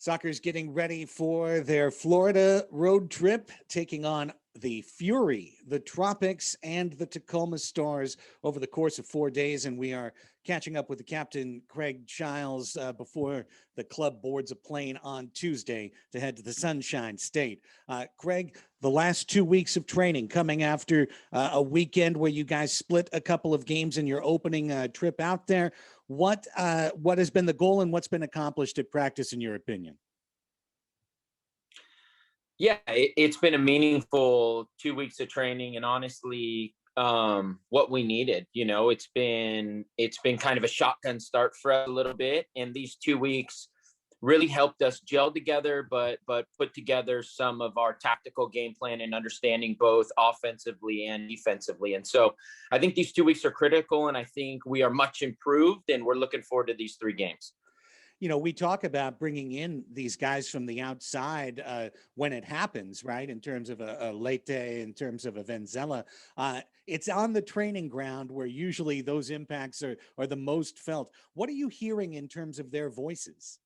Soccer's getting ready for their Florida road trip, taking on the Fury, the Tropics, and the Tacoma Stars over the course of 4 days. And we are catching up with the captain, Kraig Chiles, before the club boards a plane on Tuesday to head to the Sunshine State. Kraig, the last 2 weeks of training coming after a weekend where you guys split a couple of games in your opening trip out there. What has been the goal and what's been accomplished at practice, in your opinion? Yeah, it's been a meaningful 2 weeks of training, and honestly, what we needed. It's been kind of a shotgun start for us a little bit, and these 2 weeks really helped us gel together, but put together some of our tactical game plan and understanding both offensively and defensively. And so, I think these 2 weeks are critical, and I think we are much improved, and we're looking forward to these 3 games. We talk about bringing in these guys from the outside when it happens, right? In terms of a Lete, in terms of a Venzela. It's on the training ground where usually those impacts are the most felt. What are you hearing in terms of their voices?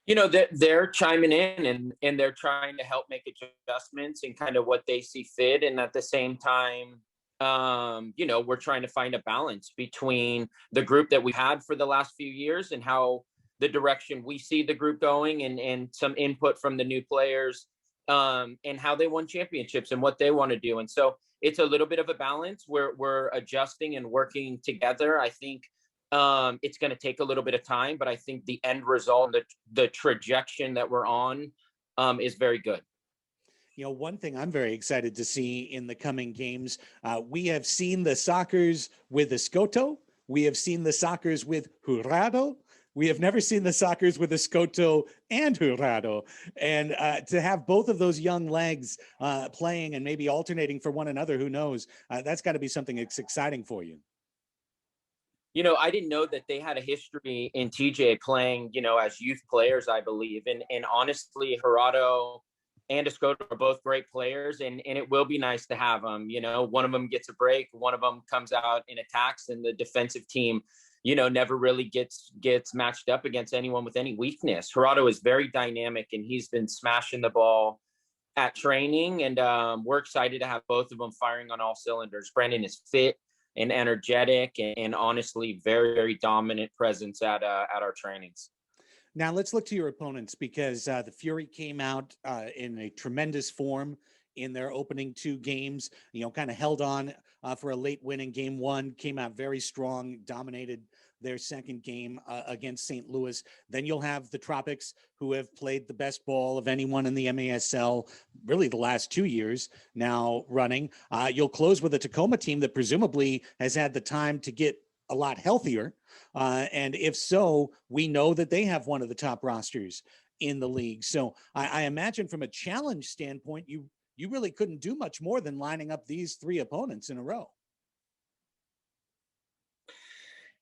They're chiming in, and they're trying to help make adjustments and kind of what they see fit. And at the same time, we're trying to find a balance between the group that we've had for the last few years and how the direction we see the group going, and some input from the new players, and how they won championships and what they want to do. And so it's a little bit of a balance where we're adjusting and working together. I think it's going to take a little bit of time, but I think the end result, the trajectory that we're on, is very good. One thing I'm very excited to see in the coming games, we have seen the Soccers with Escoto. We have seen the Soccers with Jurado. We have never seen the Soccers with Escoto and Jurado. And to have both of those young legs playing and maybe alternating for one another, who knows? That's got to be something that's exciting for you. I didn't know that they had a history in TJ playing, as youth players, I believe. And honestly, Jurado and Escoto are both great players, and it will be nice to have them. One of them gets a break, one of them comes out and attacks, and the defensive team, never really gets matched up against anyone with any weakness. Jurado is very dynamic, and he's been smashing the ball at training, and we're excited to have both of them firing on all cylinders. Brandon is fit and energetic, and honestly, very, very dominant presence at our trainings. Now let's look to your opponents, because the Fury came out in a tremendous form in their opening 2 games, kind of held on for a late win in game 1, came out very strong, dominated their second game against St. Louis. Then you'll have the Tropics, who have played the best ball of anyone in the MASL, really the last 2 years now running. You'll close with a Tacoma team that presumably has had the time to get a lot healthier. And if so, we know that they have one of the top rosters in the league. So I imagine from a challenge standpoint, you really couldn't do much more than lining up these 3 opponents in a row.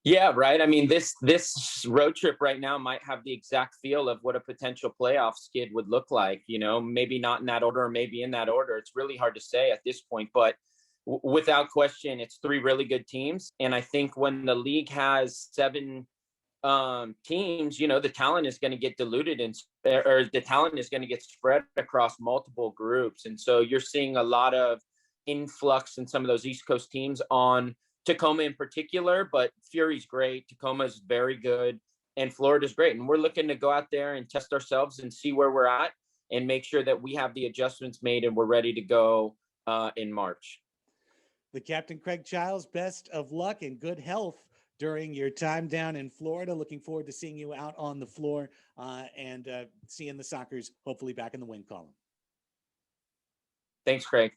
Yeah, right. I mean, this road trip right now might have the exact feel of what a potential playoff skid would look like. Maybe not in that order, or maybe in that order. It's really hard to say at this point, but without question, it's 3 really good teams. And I think when the league has 7 teams, the talent is going to get diluted, or the talent is going to get spread across multiple groups. And so you're seeing a lot of influx in some of those East Coast teams on Tacoma in particular, but Fury's great. Tacoma's very good, and Florida's great. And we're looking to go out there and test ourselves and see where we're at, and make sure that we have the adjustments made and we're ready to go in March. The captain, Kraig Chiles, best of luck and good health during your time down in Florida. Looking forward to seeing you out on the floor and seeing the Soccers hopefully back in the win column. Thanks, Kraig.